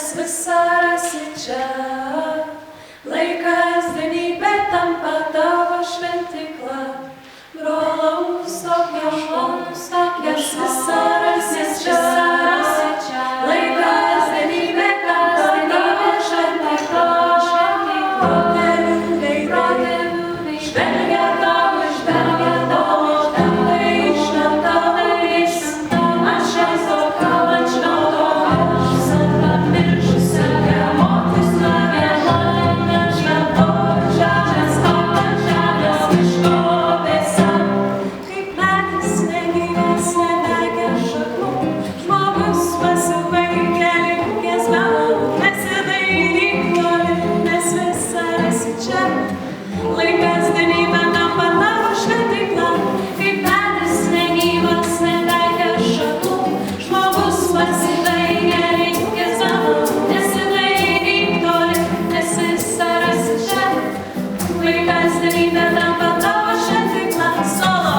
nes visą rasi čia. Laikas dienybė tampa tavo šventykla. Brolau, stok ieškok, nes visą rasi čia. Laikas dienybė tampa tavo šventykla. Protėvių veidai žvelgia tavo, tavai šventais. Aš esu kalbant šventos, miršusi motis nuviena, šventos žemės kalbant žemės miškovėse. Kaip medis negyvas, netekę šaknų, žmogus pasibaigia linkęs menų. Nesidairyk toli, nes visą rasi čia. Laikas dienybė tampa tavo šventykla. Kaip medis negyvas, netekę šaknų, žmogus pasibaigia linkęs menų. Nesidairyk toli, nes visą rasi čia. Laikas dienybė tampa tavo šventykla. Solo!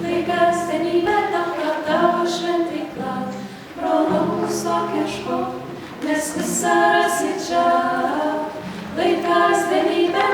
Laikas dienybė tampa tavo šventykla. Brolau, stok ieškok, nes visą rasi čia. Laikas dienybė